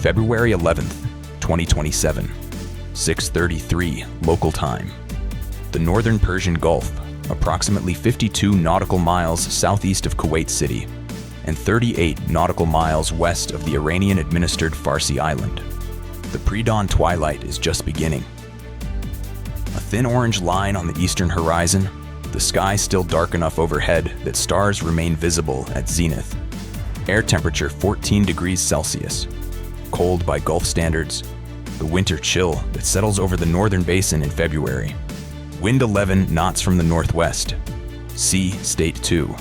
February 11th, 2027, 6:33 local time. The northern Persian Gulf, approximately 52 nautical miles southeast of Kuwait City, and 38 nautical miles west of the Iranian-administered Farsi island. The pre-dawn twilight is just beginning. A thin orange line on the eastern horizon, the sky still dark enough overhead that stars remain visible at zenith. Air temperature 14 degrees Celsius. Cold by Gulf standards. The winter chill that settles over the northern basin in February. Wind 11 knots from the northwest. Sea State 2.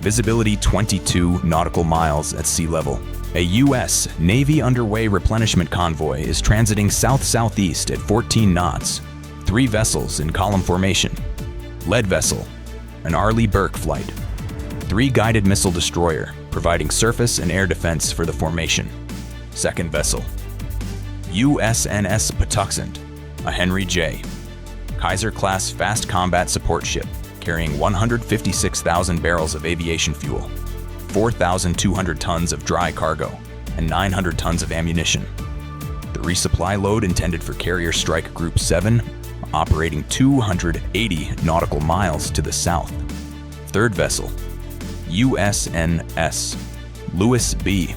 Visibility 22 nautical miles at sea level. A U.S. Navy underway replenishment convoy is transiting south-southeast at 14 knots. 3 vessels in column formation. Lead vessel, an Arleigh Burke flight. 3 guided missile destroyer, providing surface and air defense for the formation. Second vessel, USNS Patuxent, a Henry J. Kaiser-class fast combat support ship, carrying 156,000 barrels of aviation fuel, 4,200 tons of dry cargo, and 900 tons of ammunition. The resupply load intended for Carrier Strike Group 7, operating 280 nautical miles to the south. Third vessel, USNS Lewis B.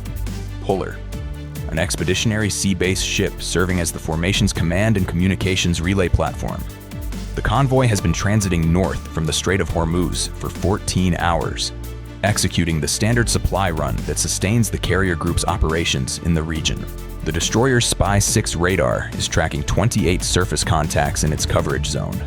Puller, an expeditionary sea-based ship serving as the formation's command and communications relay platform. The convoy has been transiting north from the Strait of Hormuz for 14 hours, executing the standard supply run that sustains the carrier group's operations in the region. The destroyer's Spy-6 radar is tracking 28 surface contacts in its coverage zone.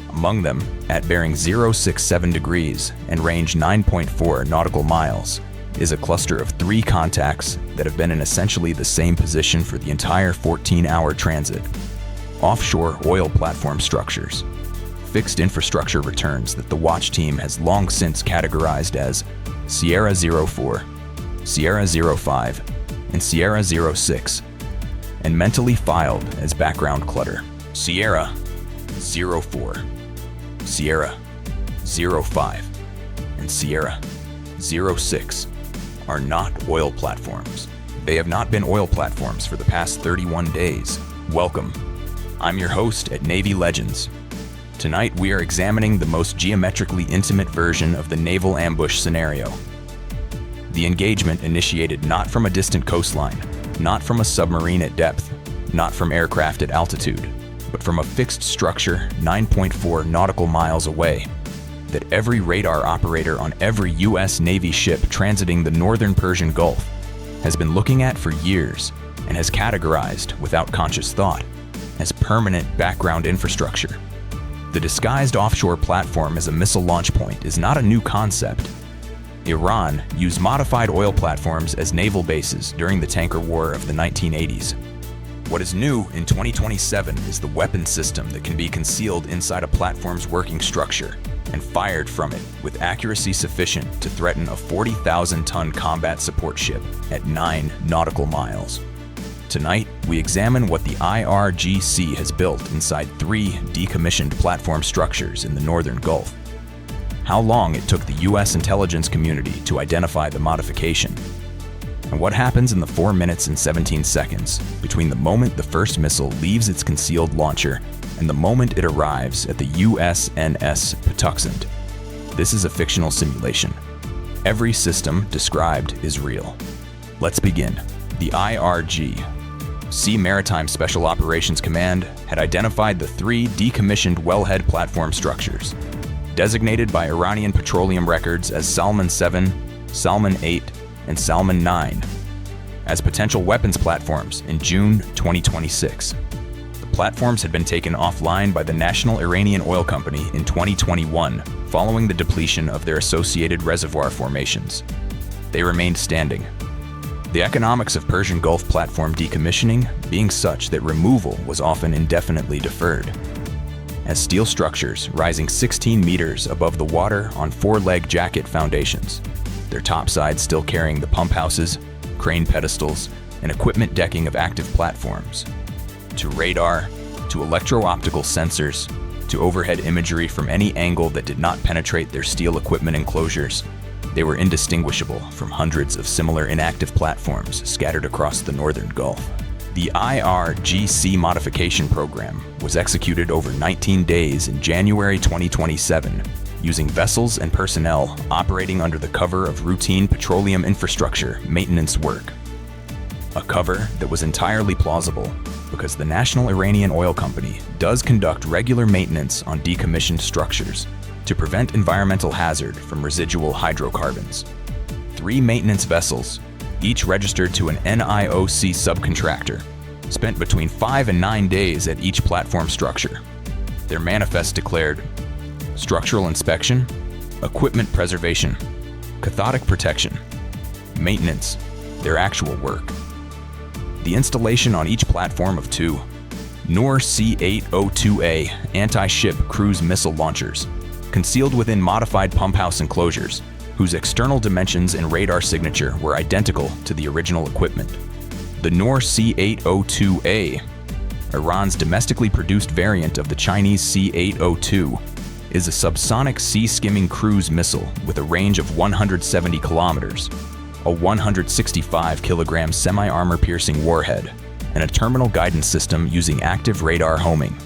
Among them, at bearing 067 degrees and range 9.4 nautical miles, is a cluster of 3 contacts that have been in essentially the same position for the entire 14-hour transit. Offshore oil platform structures. Fixed infrastructure returns that the watch team has long since categorized as Sierra 04, Sierra 05, and Sierra 06, and mentally filed as background clutter. Sierra 04, Sierra 05, and Sierra 06 are not oil platforms. They have not been oil platforms for the past 31 days. Welcome. I'm your host at Navy Legends. Tonight we are examining the most geometrically intimate version of the naval ambush scenario. The engagement initiated not from a distant coastline, not from a submarine at depth, not from aircraft at altitude, but from a fixed structure 9.4 nautical miles away that every radar operator on every U.S. Navy ship transiting the northern Persian Gulf has been looking at for years and has categorized, without conscious thought, as permanent background infrastructure. The disguised offshore platform as a missile launch point is not a new concept. Iran used modified oil platforms as naval bases during the tanker war of the 1980s. What is new in 2027 is the weapon system that can be concealed inside a platform's working structure and fired from it with accuracy sufficient to threaten a 40,000-ton combat support ship at 9 nautical miles. Tonight, we examine what the IRGC has built inside 3 decommissioned platform structures in the northern Gulf. How long it took the U.S. intelligence community to identify the modification. And what happens in the 4 minutes and 17 seconds between the moment the first missile leaves its concealed launcher and the moment it arrives at the USNS Patuxent. This is a fictional simulation. Every system described is real. Let's begin. The IRG, Sea Maritime Special Operations Command, had identified the 3 decommissioned wellhead platform structures, designated by Iranian petroleum records as Salman 7, Salman 8, and Salman 9, as potential weapons platforms in June 2026. The platforms had been taken offline by the National Iranian Oil Company in 2021 following the depletion of their associated reservoir formations. They remained standing. The economics of Persian Gulf platform decommissioning being such that removal was often indefinitely deferred. As steel structures rising 16 meters above the water on 4-leg jacket foundations, their topsides still carrying the pump houses, crane pedestals, and equipment decking of active platforms. To radar, to electro-optical sensors, to overhead imagery from any angle that did not penetrate their steel equipment enclosures, They were indistinguishable from hundreds of similar inactive platforms scattered across the northern Gulf. The IRGC modification program was executed over 19 days in January 2027, using vessels and personnel operating under the cover of routine petroleum infrastructure maintenance work. A cover that was entirely plausible because the National Iranian Oil Company does conduct regular maintenance on decommissioned structures to prevent environmental hazard from residual hydrocarbons. 3 maintenance vessels, each registered to an NIOC subcontractor, spent between 5 and 9 days at each platform structure. Their manifest declared structural inspection, equipment preservation, cathodic protection, maintenance, their actual work. The installation on each platform of 2 Noor C-802A anti-ship cruise missile launchers, concealed within modified pump house enclosures, whose external dimensions and radar signature were identical to the original equipment. The Noor C-802A, Iran's domestically produced variant of the Chinese C-802, is a subsonic sea-skimming cruise missile with a range of 170 kilometers, a 165-kilogram semi-armor-piercing warhead, and a terminal guidance system using active radar homing.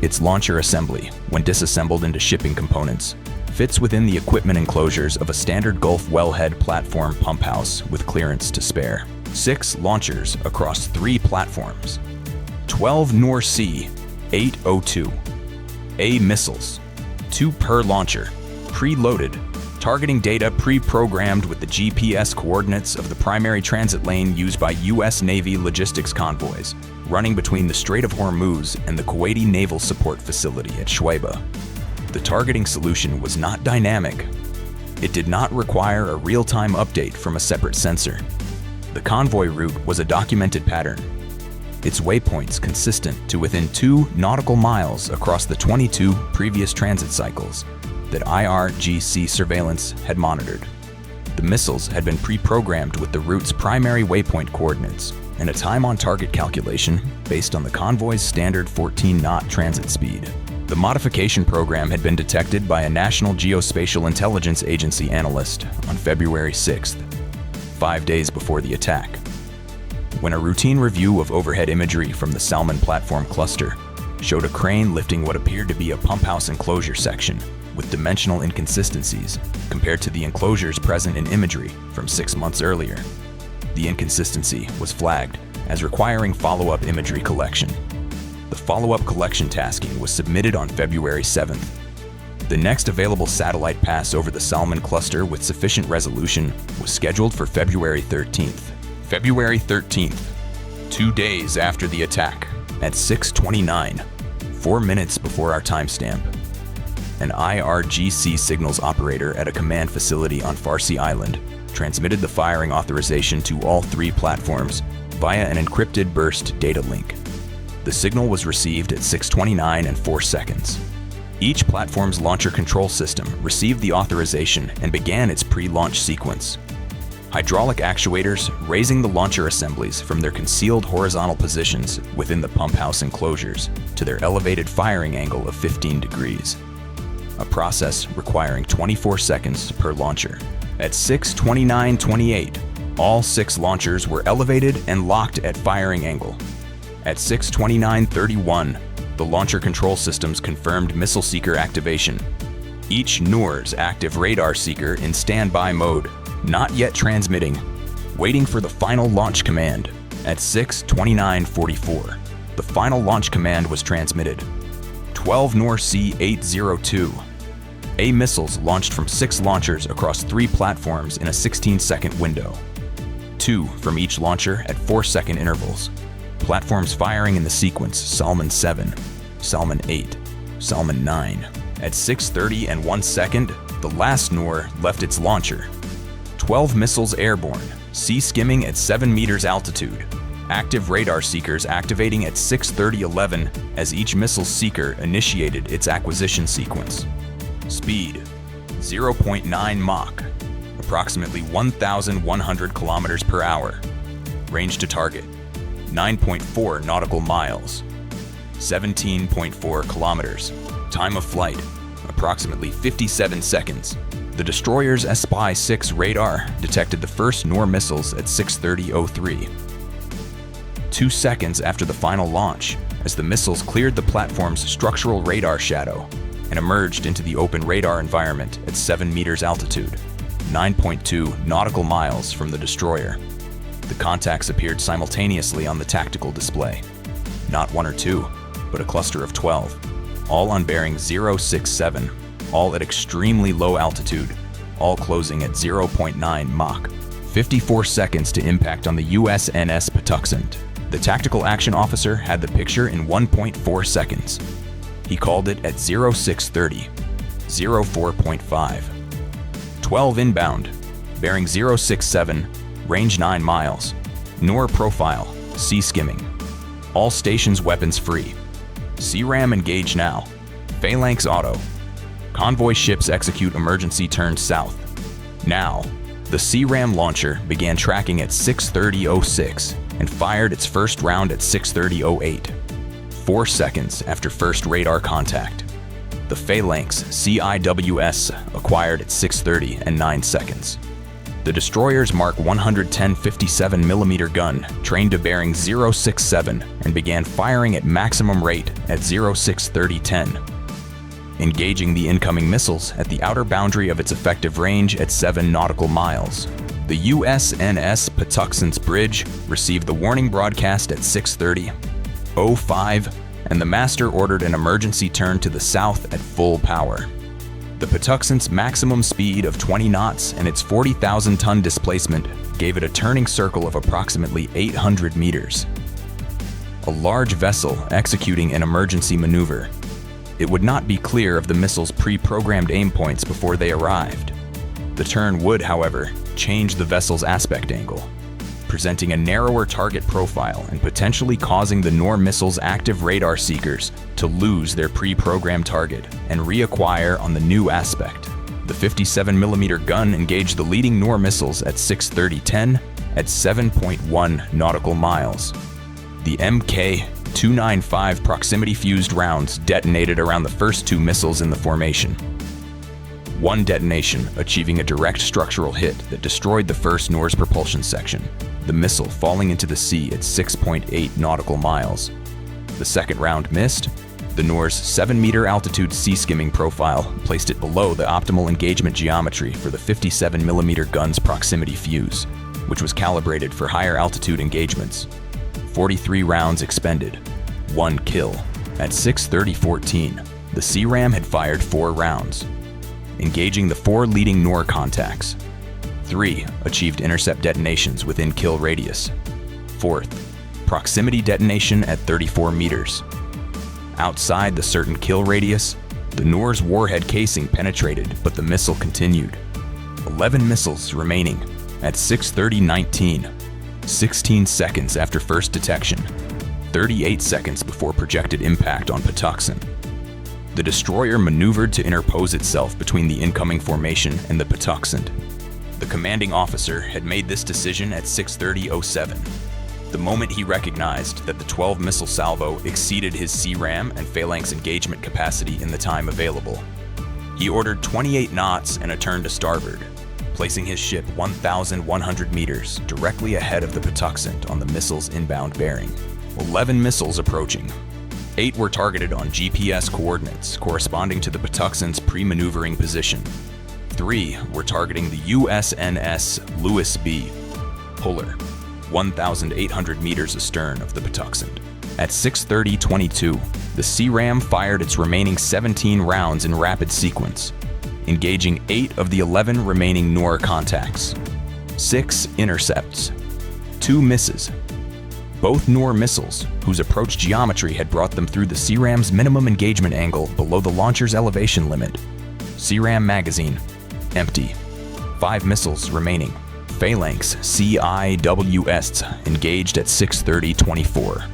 Its launcher assembly, when disassembled into shipping components, fits within the equipment enclosures of a standard Gulf wellhead platform pump house with clearance to spare. 6 launchers across 3 platforms. 12 Noor C-802A missiles, 2 per launcher, pre-loaded, targeting data pre-programmed with the GPS coordinates of the primary transit lane used by U.S. Navy logistics convoys, running between the Strait of Hormuz and the Kuwaiti Naval Support Facility at Shuaibah. The targeting solution was not dynamic. It did not require a real-time update from a separate sensor. The convoy route was a documented pattern, its waypoints consistent to within 2 nautical miles across the 22 previous transit cycles that IRGC surveillance had monitored. The missiles had been pre-programmed with the route's primary waypoint coordinates and a time-on-target calculation based on the convoy's standard 14-knot transit speed. The modification program had been detected by a National Geospatial Intelligence Agency analyst on February 6th, 5 days before the attack, when a routine review of overhead imagery from the Salman platform cluster showed a crane lifting what appeared to be a pump house enclosure section with dimensional inconsistencies compared to the enclosures present in imagery from 6 months earlier. The inconsistency was flagged as requiring follow-up imagery collection. The follow-up collection tasking was submitted on February 7th. The next available satellite pass over the Salman cluster with sufficient resolution was scheduled for February 13th. February 13th, 2 days after the attack, at 6:29, 4 minutes before our timestamp, an IRGC signals operator at a command facility on Farsi Island transmitted the firing authorization to all 3 platforms via an encrypted burst data link. The signal was received at 6:29 and 4 seconds. Each platform's launcher control system received the authorization and began its pre-launch sequence. Hydraulic actuators raising the launcher assemblies from their concealed horizontal positions within the pump house enclosures to their elevated firing angle of 15 degrees. A process requiring 24 seconds per launcher. At 6:29:28, all 6 launchers were elevated and locked at firing angle. At 6:29:31, the launcher control systems confirmed missile seeker activation. Each Noor's active radar seeker in standby mode, not yet transmitting, waiting for the final launch command. At 6:29:44, the final launch command was transmitted. 12 Noor C-802A missiles launched from 6 launchers across 3 platforms in a 16-second window. 2 from each launcher at 4-second intervals. Platforms firing in the sequence Salman 7, Salman 8, Salman 9. At 6:30 and 1 second, the last Noor left its launcher. 12 missiles airborne, sea skimming at 7 meters altitude. Active radar seekers activating at 6:30:11 as each missile seeker initiated its acquisition sequence. Speed, 0.9 Mach, approximately 1,100 kilometers per hour. Range to target, 9.4 nautical miles, 17.4 kilometers. Time of flight, approximately 57 seconds. The destroyer's Spy-6 radar detected the first Noor missiles at 6:30:03. 2 seconds after the final launch, as the missiles cleared the platform's structural radar shadow and emerged into the open radar environment at 7 meters altitude, 9.2 nautical miles from the destroyer. The contacts appeared simultaneously on the tactical display. Not 1 or 2, but a cluster of 12, all on bearing 067, all at extremely low altitude, all closing at 0.9 Mach. 54 seconds to impact on the USNS Patuxent. The tactical action officer had the picture in 1.4 seconds. He called it at 0630, 04.5. 12 inbound, bearing 067, range 9 miles. Noor profile, sea skimming. All stations weapons free. SeaRAM engage now. Phalanx auto. Convoy ships execute emergency turn south. Now, the SeaRAM launcher began tracking at 6:30:06 and fired its first round at 6:30:08, 4 seconds after first radar contact. The Phalanx CIWS acquired at 6:30 and 9 seconds. The destroyer's Mark 110 57mm gun trained to bearing 067 and began firing at maximum rate at 0630:10, engaging the incoming missiles at the outer boundary of its effective range at 7 nautical miles. The USNS Patuxent's bridge received the warning broadcast at 6:30:05, and the master ordered an emergency turn to the south at full power. The Patuxent's maximum speed of 20 knots and its 40,000-ton displacement gave it a turning circle of approximately 800 meters. A large vessel executing an emergency maneuver. It would not be clear of the missile's pre-programmed aim points before they arrived. The turn would, however, change the vessel's aspect angle, presenting a narrower target profile and potentially causing the Noor missile's active radar seekers to lose their pre-programmed target and reacquire on the new aspect. The 57mm gun engaged the leading Noor missiles at 6:30:10 at 7.1 nautical miles. The Mk-295 proximity-fused rounds detonated around the first 2 missiles in the formation. One detonation achieving a direct structural hit that destroyed the first Noor's propulsion section, the missile falling into the sea at 6.8 nautical miles. The second round missed. The Noor's 7-meter altitude sea skimming profile placed it below the optimal engagement geometry for the 57mm gun's proximity fuse, which was calibrated for higher altitude engagements. 43 rounds expended, 1 kill. At 6:30:14, the SeaRAM had fired 4 rounds, engaging the 4 leading Noor contacts. 3 achieved intercept detonations within kill radius. 4th, proximity detonation at 34 meters. Outside the certain kill radius, the Noor's warhead casing penetrated, but the missile continued. 11 missiles remaining at 6:30:19, 16 seconds after first detection, 38 seconds before projected impact on Patuxent. The destroyer maneuvered to interpose itself between the incoming formation and the Patuxent. The commanding officer had made this decision at 6:30:07, the moment he recognized that the 12-missile salvo exceeded his SeaRAM and Phalanx engagement capacity in the time available. He ordered 28 knots and a turn to starboard, placing his ship 1,100 meters directly ahead of the Patuxent on the missile's inbound bearing. 11 missiles approaching. 8 were targeted on GPS coordinates corresponding to the Patuxent's pre-maneuvering position. 3 were targeting the USNS Lewis B. Puller, 1,800 meters astern of the Patuxent. At 6:30:22, the SeaRAM fired its remaining 17 rounds in rapid sequence, engaging 8 of the 11 remaining Noor contacts. 6 intercepts, 2 misses. Both Noor missiles, whose approach geometry had brought them through the SeaRAM's minimum engagement angle below the launcher's elevation limit. SeaRAM magazine, empty. 5 missiles remaining. Phalanx CIWS engaged at 6:30:24,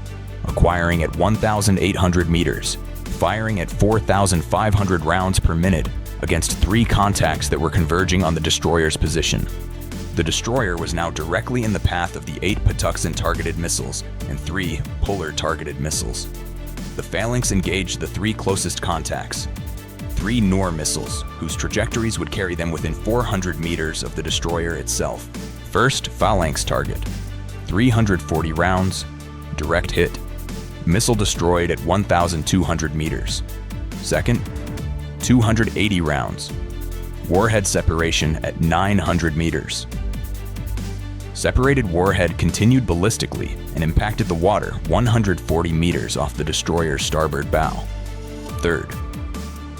acquiring at 1,800 meters, firing at 4,500 rounds per minute against 3 contacts that were converging on the destroyer's position. The destroyer was now directly in the path of the 8 Patuxent-targeted missiles and 3 Puller-targeted missiles. The Phalanx engaged the 3 closest contacts. 3 Noor missiles, whose trajectories would carry them within 400 meters of the destroyer itself. First, Phalanx target. 340 rounds, direct hit. Missile destroyed at 1,200 meters. Second, 280 rounds. Warhead separation at 900 meters. Separated warhead continued ballistically and impacted the water 140 meters off the destroyer's starboard bow. Third,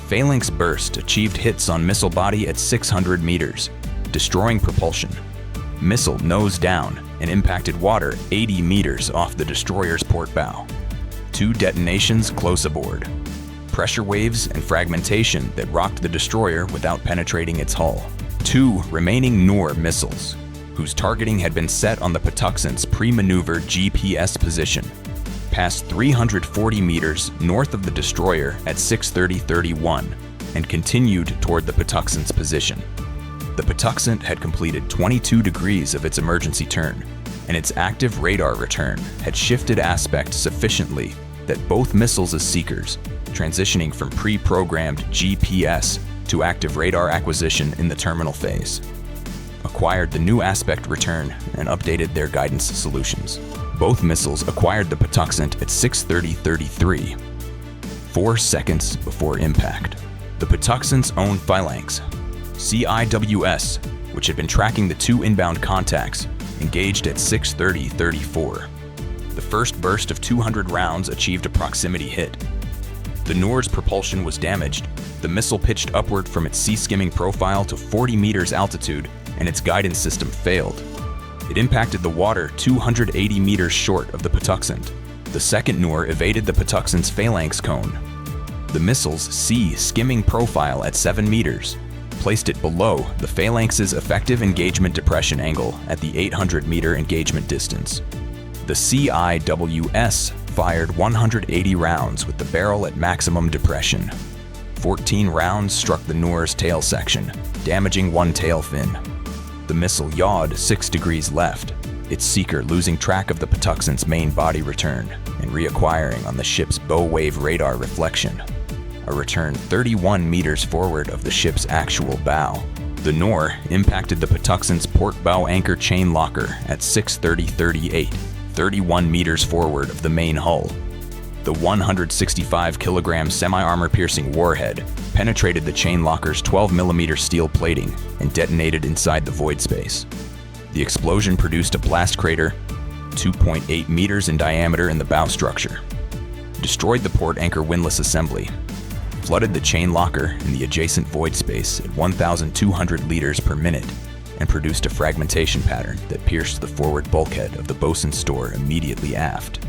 Phalanx burst achieved hits on missile body at 600 meters, destroying propulsion. Missile nose down and impacted water 80 meters off the destroyer's port bow. 2 detonations close aboard. Pressure waves and fragmentation that rocked the destroyer without penetrating its hull. 2 remaining Noor missiles, whose targeting had been set on the Patuxent's pre-maneuver GPS position, passed 340 meters north of the destroyer at 6:30:31 and continued toward the Patuxent's position. The Patuxent had completed 22 degrees of its emergency turn, and its active radar return had shifted aspect sufficiently that both missiles as seekers, transitioning from pre-programmed GPS to active radar acquisition in the terminal phase, acquired the new aspect return and updated their guidance solutions. Both missiles acquired the Patuxent at 6:30:33, 4 seconds before impact. The Patuxent's own Phalanx, CIWS, which had been tracking the 2 inbound contacts, engaged at 6:30:34. The first burst of 200 rounds achieved a proximity hit. The Noor's propulsion was damaged. The missile pitched upward from its sea-skimming profile to 40 meters altitude, and its guidance system failed. It impacted the water 280 meters short of the Patuxent. The second Noor evaded the Patuxent's Phalanx cone. The missile's sea-skimming profile at 7 meters placed it below the Phalanx's effective engagement depression angle at the 800-meter engagement distance. The CIWS fired 180 rounds with the barrel at maximum depression. 14 rounds struck the Noor's tail section, damaging one tail fin. The missile yawed 6 degrees left, its seeker losing track of the Patuxent's main body return and reacquiring on the ship's bow wave radar reflection, a return 31 meters forward of the ship's actual bow. The Noor impacted the Patuxent's port bow anchor chain locker at 6:30:38, 31 meters forward of the main hull. The 165-kilogram semi-armor-piercing warhead penetrated the chain locker's 12mm steel plating and detonated inside the void space. The explosion produced a blast crater 2.8 meters in diameter in the bow structure, destroyed the port anchor windlass assembly, flooded the chain locker in the adjacent void space at 1,200 liters per minute, and produced a fragmentation pattern that pierced the forward bulkhead of the bosun's store immediately aft,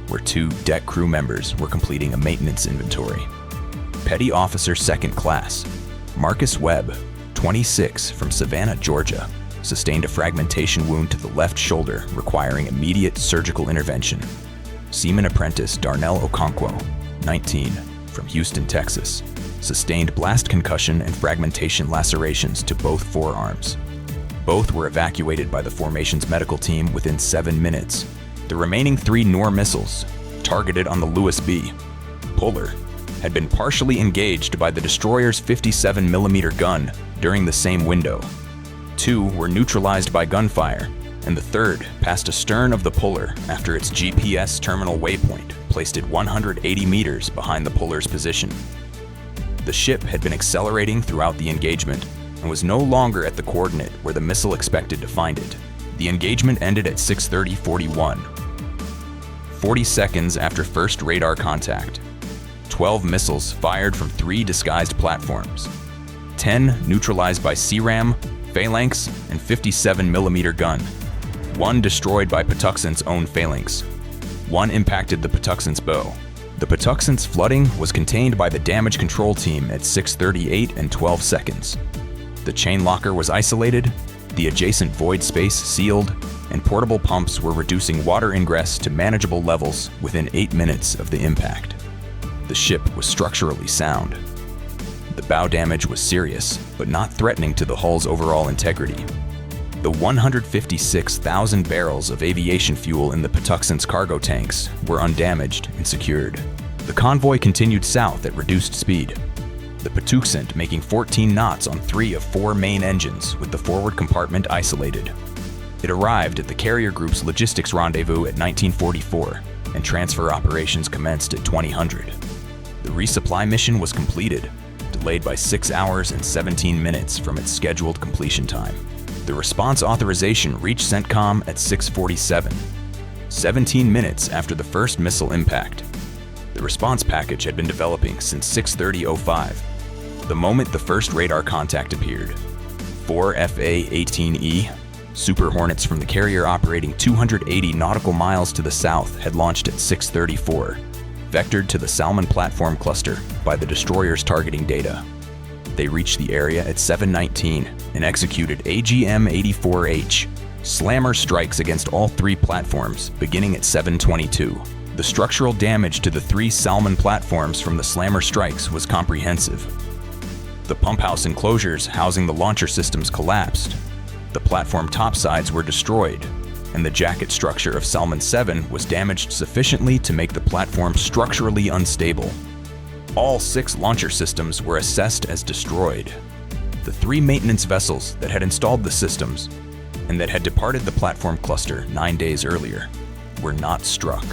where 2 deck crew members were completing a maintenance inventory. Petty Officer Second Class Marcus Webb, 26, from Savannah, Georgia, sustained a fragmentation wound to the left shoulder requiring immediate surgical intervention. Seaman Apprentice Darnell Okonkwo, 19, from Houston, Texas, sustained blast concussion and fragmentation lacerations to both forearms. Both were evacuated by the formation's medical team within 7 minutes. The remaining 3 Noor missiles, targeted on the Lewis B. Puller, had been partially engaged by the destroyer's 57mm gun during the same window. 2 were neutralized by gunfire, and the third passed astern of the Puller after its GPS terminal waypoint placed it 180 meters behind the Puller's position. The ship had been accelerating throughout the engagement and was no longer at the coordinate where the missile expected to find it. The engagement ended at 6:30:41. 40 seconds after first radar contact, 12 missiles fired from 3 disguised platforms, 10 neutralized by SeaRAM, Phalanx, and 57mm gun, 1 destroyed by Patuxent's own Phalanx, 1 impacted the Patuxent's bow. The Patuxent's flooding was contained by the damage control team at 6:38 and 12 seconds. The chain locker was isolated, the adjacent void space sealed, and portable pumps were reducing water ingress to manageable levels within 8 minutes of the impact. The ship was structurally sound. The bow damage was serious, but not threatening to the hull's overall integrity. The 156,000 barrels of aviation fuel in the Patuxent's cargo tanks were undamaged and secured. The convoy continued south at reduced speed. the Patuxent making 14 knots on 3 of 4 main engines with the forward compartment isolated. It arrived at the carrier group's logistics rendezvous at 1944, and transfer operations commenced at 2000. The resupply mission was completed, delayed by 6 hours and 17 minutes from its scheduled completion time. The response authorization reached CENTCOM at 6:47, 17 minutes after the first missile impact. The response package had been developing since 6:30:05, the moment the first radar contact appeared. 4 FA-18E Super Hornets from the carrier operating 280 nautical miles to the south had launched at 6:34, vectored to the Salmon platform cluster by the destroyer's targeting data. They reached the area at 7:19 and executed AGM-84H slammer strikes against all 3 platforms beginning at 7:22. The structural damage to the 3 Salmon platforms from the slammer strikes was comprehensive. The pump house enclosures housing the launcher systems collapsed. The platform topsides were destroyed, and the jacket structure of Salmon 7 was damaged sufficiently to make the platform structurally unstable. All 6 launcher systems were assessed as destroyed. The 3 maintenance vessels that had installed the systems and that had departed the platform cluster 9 days earlier were not struck.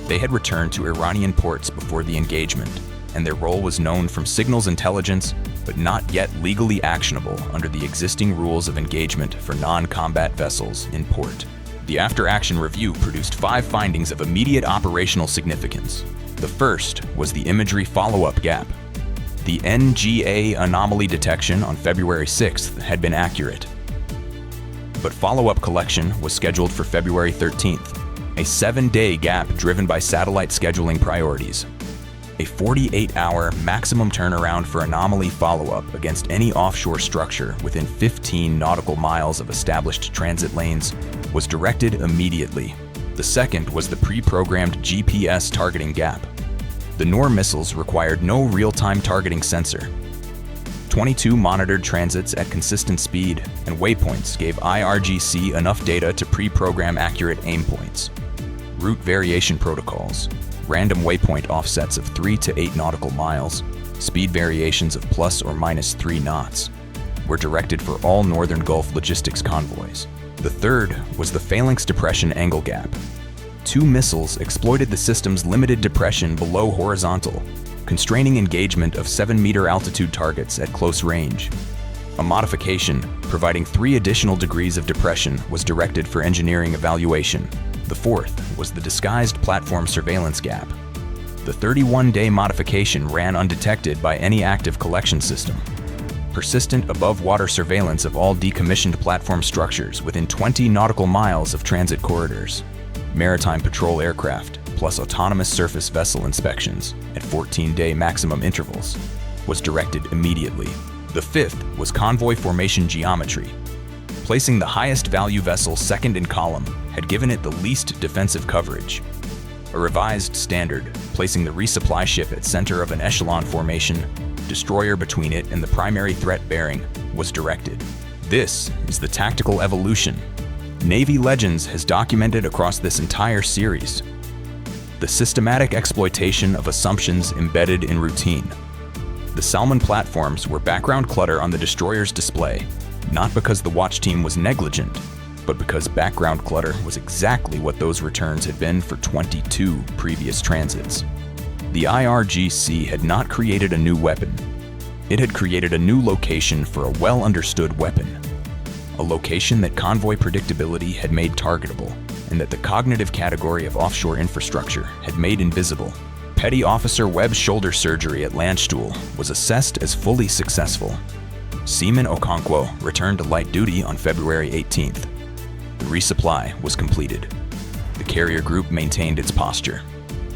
They had returned to Iranian ports before the engagement, and their role was known from signals intelligence, but not yet legally actionable under the existing rules of engagement for non-combat vessels in port. The after-action review produced 5 findings of immediate operational significance. The first was the imagery follow-up gap. The NGA anomaly detection on February 6th had been accurate, but follow-up collection was scheduled for February 13th, a 7-day gap driven by satellite scheduling priorities. A 48-hour maximum turnaround for anomaly follow-up against any offshore structure within 15 nautical miles of established transit lanes was directed immediately. The second was the pre-programmed GPS targeting gap. The Noor missiles required no real-time targeting sensor. 22 monitored transits at consistent speed and waypoints gave IRGC enough data to pre-program accurate aim points. Route variation protocols, random waypoint offsets of 3 to 8 nautical miles, speed variations of plus or minus 3 knots, were directed for all Northern Gulf logistics convoys. The third was the Phalanx depression angle gap. 2 missiles exploited the system's limited depression below horizontal, constraining engagement of 7-meter altitude targets at close range. A modification, providing 3 additional degrees of depression, was directed for engineering evaluation. The fourth was the disguised platform surveillance gap. The 31-day modification ran undetected by any active collection system. Persistent above-water surveillance of all decommissioned platform structures within 20 nautical miles of transit corridors. Maritime patrol aircraft, plus autonomous surface vessel inspections at 14-day maximum intervals, was directed immediately. The fifth was convoy formation geometry. Placing the highest value vessel second in column had given it the least defensive coverage. A revised standard, placing the resupply ship at center of an echelon formation, destroyer between it and the primary threat bearing, was directed. This is the tactical evolution Navy Legends has documented across this entire series. The systematic exploitation of assumptions embedded in routine. The Salmon platforms were background clutter on the destroyer's display, not because the watch team was negligent, but because background clutter was exactly what those returns had been for 22 previous transits. The IRGC had not created a new weapon. It had created a new location for a well-understood weapon. A location that convoy predictability had made targetable, and that the cognitive category of offshore infrastructure had made invisible. Petty Officer Webb's shoulder surgery at Landstuhl was assessed as fully successful. Seaman Okonkwo returned to light duty on February 18th. The resupply was completed. The carrier group maintained its posture.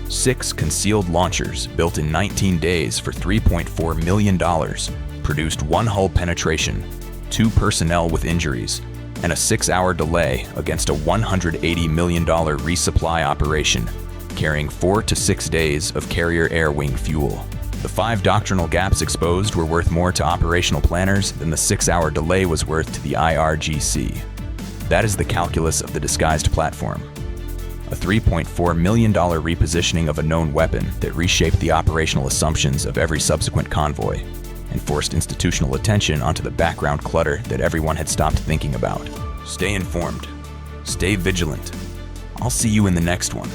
6 concealed launchers, built in 19 days for $3.4 million, produced 1 hull penetration, 2 personnel with injuries, and a 6-hour delay against a $180 million resupply operation, carrying 4 to 6 days of carrier air wing fuel. The 5 doctrinal gaps exposed were worth more to operational planners than the 6-hour delay was worth to the IRGC. That is the calculus of the disguised platform. a $3.4 million repositioning of a known weapon that reshaped the operational assumptions of every subsequent convoy and forced institutional attention onto the background clutter that everyone had stopped thinking about. Stay informed. Stay vigilant. I'll see you in the next one.